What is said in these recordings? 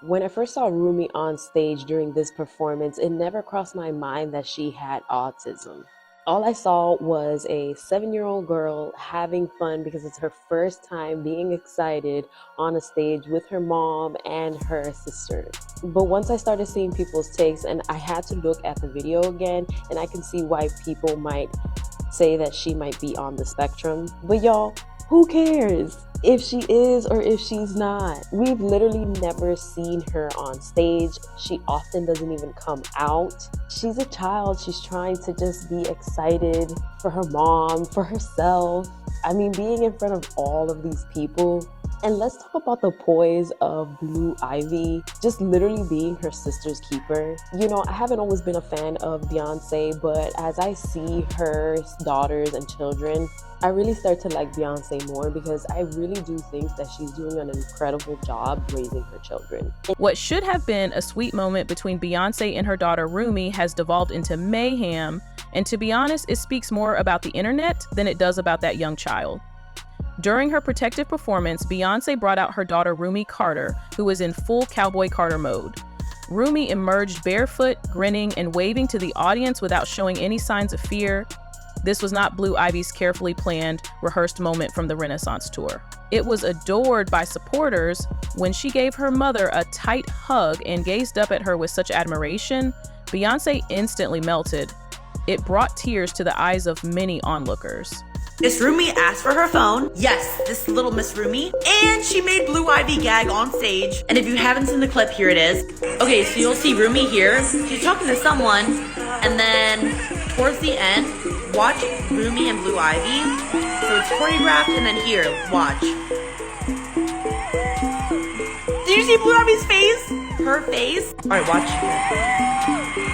When I first saw Rumi on stage during this performance, it never crossed my mind that she had autism. All I saw was a 7-year-old girl having fun because it's her first time being excited on a stage with her mom and her sister. But once I started seeing people's takes, and I had to look at the video again, and I can see why people might say that she might be on the spectrum. But y'all, who cares if she is or if she's not? We've literally never seen her on stage. She often doesn't even come out. She's a child. She's trying to just be excited for her mom, for herself. I mean, being in front of all of these people. And let's talk about the poise of Blue Ivy, just literally being her sister's keeper. You know, I haven't always been a fan of Beyonce, but as I see her daughters and children, I really start to like Beyonce more because I really do think that she's doing an incredible job raising her children. What should have been a sweet moment between Beyonce and her daughter Rumi has devolved into mayhem, and to be honest, it speaks more about the internet than it does about that young child. During her protective performance, Beyonce brought out her daughter Rumi Carter, who was in full Cowboy Carter mode. Rumi emerged barefoot, grinning, and waving to the audience without showing any signs of fear. This was not Blue Ivy's carefully planned, rehearsed moment from the Renaissance tour. It was adored by supporters when she gave her mother a tight hug and gazed up at her with such admiration. Beyonce instantly melted. It brought tears to the eyes of many onlookers. Miss Rumi asked for her phone. Yes, this little Miss Rumi. And she made Blue Ivy gag on stage. And if you haven't seen the clip, here it is. Okay, so you'll see Rumi here. She's talking to someone. And then towards the end, watch Rumi and Blue Ivy. So it's choreographed, and then here, watch. Did you see Blue Ivy's face? Her face? All right, watch.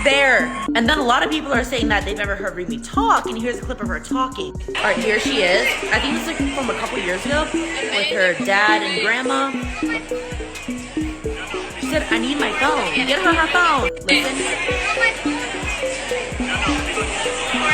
There. And then a lot of people are saying that they've never heard Rumi talk, and here's a clip of her talking. All right, here she is. I think this is like from a couple years ago with her dad and grandma. She said, I need my phone. Get her phone. Listen.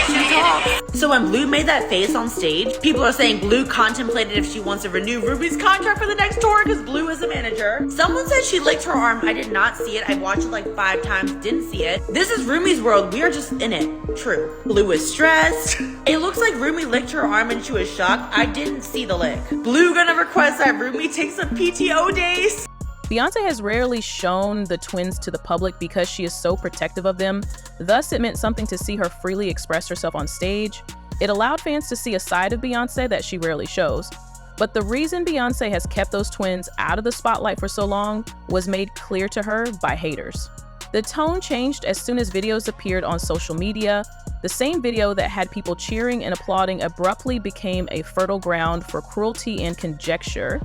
She talks. So when Blue made that face on stage, people are saying Blue contemplated if she wants to renew Ruby's contract for the next tour because Blue is a manager. Someone said she licked her arm. I did not see it. I watched it like 5 times, didn't see it. This is Rumi's world. We are just in it. True. Blue is stressed. It looks like Rumi licked her arm and she was shocked. I didn't see the lick. Blue gonna request that Rumi take some PTO days. Beyonce has rarely shown the twins to the public because she is so protective of them. Thus, it meant something to see her freely express herself on stage. It allowed fans to see a side of Beyonce that she rarely shows. But the reason Beyonce has kept those twins out of the spotlight for so long was made clear to her by haters. The tone changed as soon as videos appeared on social media. The same video that had people cheering and applauding abruptly became a fertile ground for cruelty and conjecture.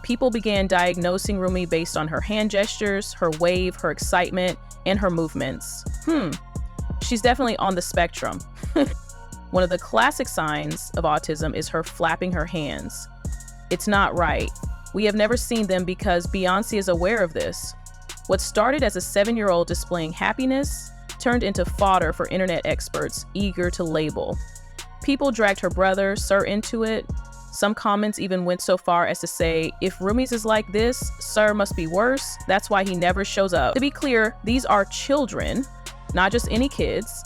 People began diagnosing Rumi based on her hand gestures, her wave, her excitement, and her movements. She's definitely on the spectrum. One of the classic signs of autism is her flapping her hands. It's not right. We have never seen them because Beyoncé is aware of this. What started as a 7-year-old displaying happiness turned into fodder for internet experts eager to label. People dragged her brother, Sir, into it. Some comments even went so far as to say, if Rumi's is like this, Sir must be worse. That's why he never shows up. To be clear, these are children, not just any kids.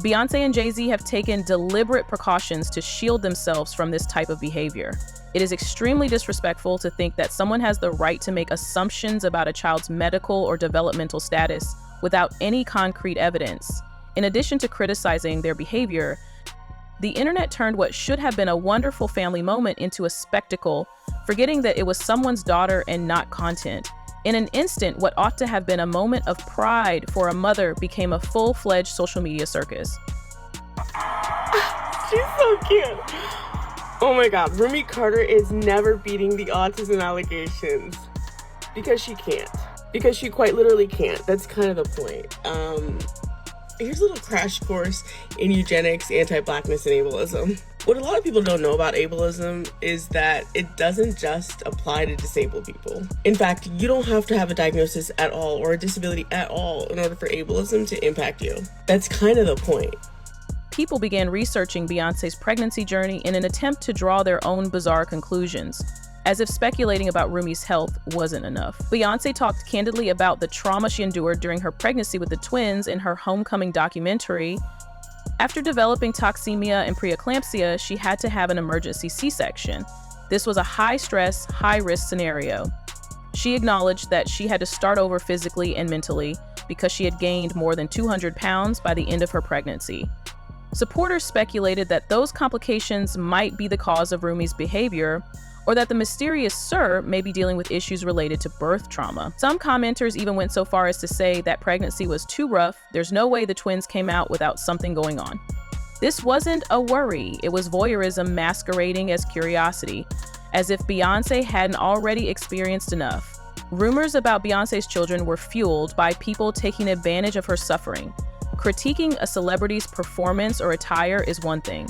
Beyonce and Jay-Z have taken deliberate precautions to shield themselves from this type of behavior. It is extremely disrespectful to think that someone has the right to make assumptions about a child's medical or developmental status without any concrete evidence. In addition to criticizing their behavior, the internet turned what should have been a wonderful family moment into a spectacle, forgetting that it was someone's daughter and not content. In an instant, what ought to have been a moment of pride for a mother became a full-fledged social media circus. She's so cute. Oh my god, Rumi Carter is never beating the autism allegations. Because she can't. Because she quite literally can't. That's kind of the point. Here's a little crash course in eugenics, anti-blackness, and ableism. What a lot of people don't know about ableism is that it doesn't just apply to disabled people. In fact, you don't have to have a diagnosis at all or a disability at all in order for ableism to impact you. That's kind of the point. People began researching Beyonce's pregnancy journey in an attempt to draw their own bizarre conclusions. as if speculating about Rumi's health wasn't enough. Beyonce talked candidly about the trauma she endured during her pregnancy with the twins in her Homecoming documentary. After developing toxemia and preeclampsia, she had to have an emergency C-section. This was a high-stress, high-risk scenario. She acknowledged that she had to start over physically and mentally because she had gained more than 200 pounds by the end of her pregnancy. Supporters speculated that those complications might be the cause of Rumi's behavior, or that the mysterious Sir may be dealing with issues related to birth trauma. Some commenters even went so far as to say that pregnancy was too rough, there's no way the twins came out without something going on. This wasn't a worry, it was voyeurism masquerading as curiosity, as if Beyoncé hadn't already experienced enough. Rumors about Beyoncé's children were fueled by people taking advantage of her suffering. Critiquing a celebrity's performance or attire is one thing.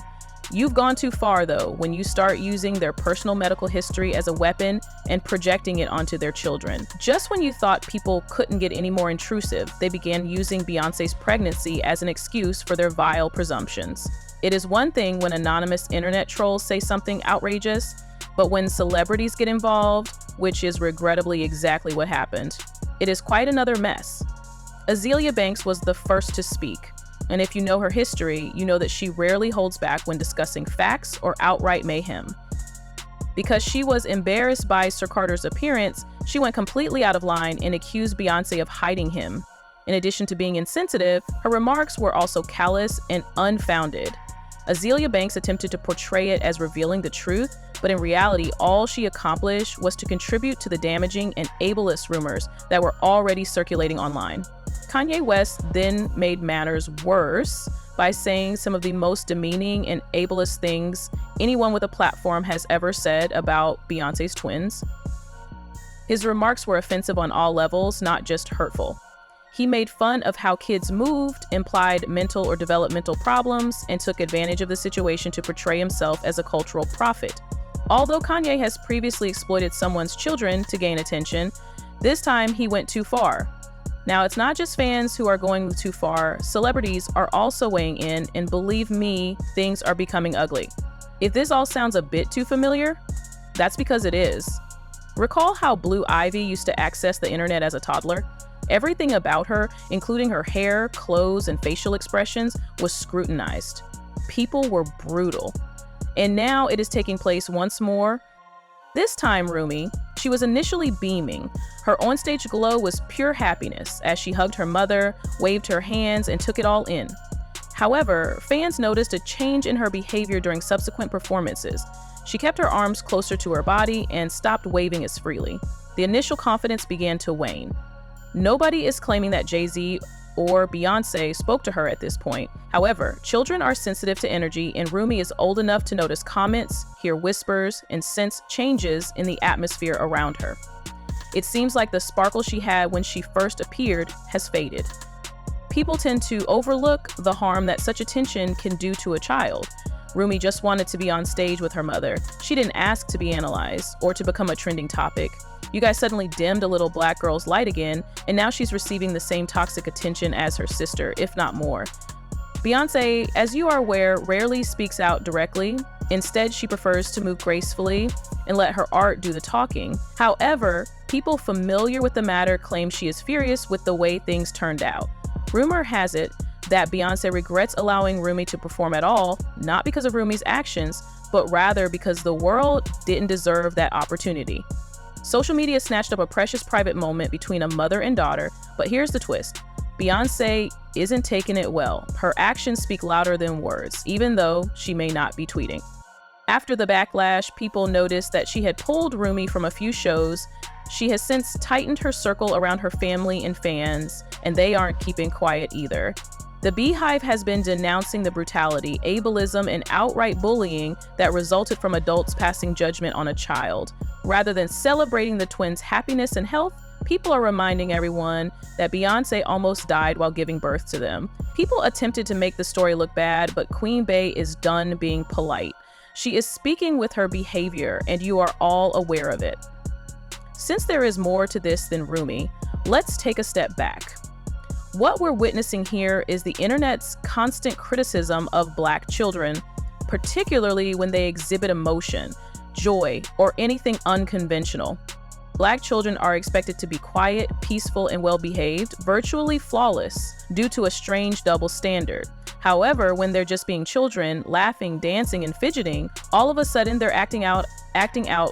You've gone too far, though, when you start using their personal medical history as a weapon and projecting it onto their children. Just when you thought people couldn't get any more intrusive, they began using Beyoncé's pregnancy as an excuse for their vile presumptions. It is one thing when anonymous internet trolls say something outrageous, but when celebrities get involved, which is regrettably exactly what happened, it is quite another mess. Azealia Banks was the first to speak. And if you know her history, you know that she rarely holds back when discussing facts or outright mayhem. Because she was embarrassed by Sir Carter's appearance, she went completely out of line and accused Beyoncé of hiding him. In addition to being insensitive, her remarks were also callous and unfounded. Azealia Banks attempted to portray it as revealing the truth, but in reality, all she accomplished was to contribute to the damaging and ableist rumors that were already circulating online. Kanye West then made matters worse by saying some of the most demeaning and ableist things anyone with a platform has ever said about Beyoncé's twins. His remarks were offensive on all levels, not just hurtful. He made fun of how kids moved, implied mental or developmental problems, and took advantage of the situation to portray himself as a cultural prophet. Although Kanye has previously exploited someone's children to gain attention, this time he went too far. Now, it's not just fans who are going too far, celebrities are also weighing in, and believe me, things are becoming ugly. If this all sounds a bit too familiar, that's because it is. Recall how Blue Ivy used to access the internet as a toddler? Everything about her, including her hair, clothes, and facial expressions, was scrutinized. People were brutal. And now it is taking place once more. This time, Rumi, she was initially beaming. Her onstage glow was pure happiness as she hugged her mother, waved her hands, and took it all in. However, fans noticed a change in her behavior during subsequent performances. She kept her arms closer to her body and stopped waving as freely. The initial confidence began to wane. Nobody is claiming that Jay-Z or Beyoncé spoke to her at this point. However, children are sensitive to energy, and Rumi is old enough to notice comments, hear whispers, and sense changes in the atmosphere around her. It seems like the sparkle she had when she first appeared has faded. People tend to overlook the harm that such attention can do to a child. Rumi just wanted to be on stage with her mother. She didn't ask to be analyzed or to become a trending topic. You guys suddenly dimmed a little black girl's light again, and now she's receiving the same toxic attention as her sister, if not more. Beyoncé, as you are aware, rarely speaks out directly. Instead, she prefers to move gracefully and let her art do the talking. However, people familiar with the matter claim she is furious with the way things turned out. Rumor has it that Beyoncé regrets allowing Rumi to perform at all, not because of Rumi's actions, but rather because the world didn't deserve that opportunity. Social media snatched up a precious private moment between a mother and daughter, but here's the twist. Beyoncé isn't taking it well. Her actions speak louder than words, even though she may not be tweeting. After the backlash, people noticed that she had pulled Rumi from a few shows. She has since tightened her circle around her family and fans, and they aren't keeping quiet either. The Beehive has been denouncing the brutality, ableism, and outright bullying that resulted from adults passing judgment on a child. Rather than celebrating the twins' happiness and health, people are reminding everyone that Beyoncé almost died while giving birth to them. People attempted to make the story look bad, but Queen Bey is done being polite. She is speaking with her behavior, and you are all aware of it. Since there is more to this than Rumi, let's take a step back. What we're witnessing here is the internet's constant criticism of Black children, particularly when they exhibit emotion. joy, or anything unconventional. Black children are expected to be quiet, peaceful, and well-behaved, virtually flawless, due to a strange double standard. However, when they're just being children, laughing, dancing, and fidgeting, all of a sudden they're acting out,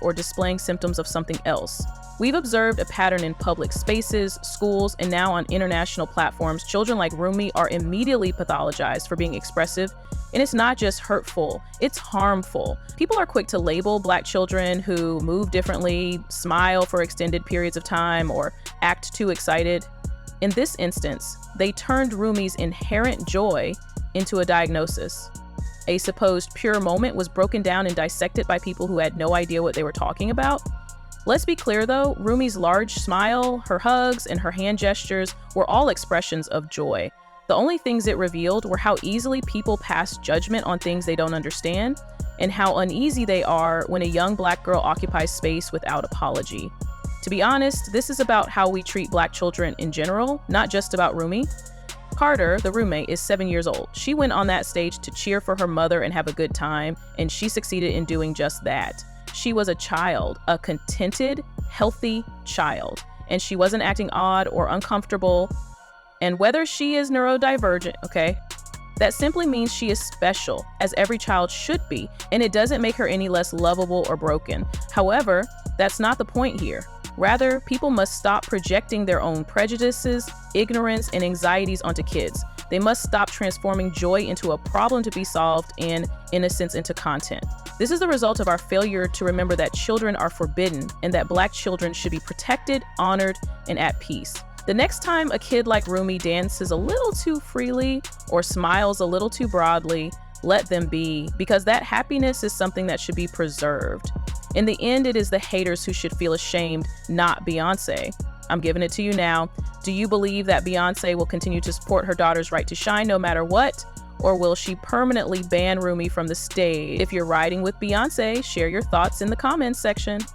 or displaying symptoms of something else. We've observed a pattern in public spaces, schools, and now on international platforms. Children like Rumi are immediately pathologized for being expressive, and it's not just hurtful, it's harmful. People are quick to label Black children who move differently, smile for extended periods of time, or act too excited. In this instance, they turned Rumi's inherent joy into a diagnosis. A supposed pure moment was broken down and dissected by people who had no idea what they were talking about. Let's be clear though, Rumi's large smile, her hugs, and her hand gestures were all expressions of joy. The only things it revealed were how easily people pass judgment on things they don't understand, and how uneasy they are when a young Black girl occupies space without apology. To be honest, this is about how we treat Black children in general, not just about Rumi. Carter, the roommate, is 7 years old. She went on that stage to cheer for her mother and have a good time, and she succeeded in doing just that. She was a child, a contented, healthy child, and she wasn't acting odd or uncomfortable. And whether she is neurodivergent, okay, that simply means she is special, as every child should be, and it doesn't make her any less lovable or broken. However, that's not the point here. Rather, people must stop projecting their own prejudices, ignorance, and anxieties onto kids. They must stop transforming joy into a problem to be solved and innocence into content. This is the result of our failure to remember that children are forbidden and that Black children should be protected, honored, and at peace. The next time a kid like Rumi dances a little too freely or smiles a little too broadly, let them be, because that happiness is something that should be preserved. In the end, it is the haters who should feel ashamed, not Beyonce. I'm giving it to you now. Do you believe that Beyonce will continue to support her daughter's right to shine no matter what? Or will she permanently ban Rumi from the stage? If you're riding with Beyonce, share your thoughts in the comments section.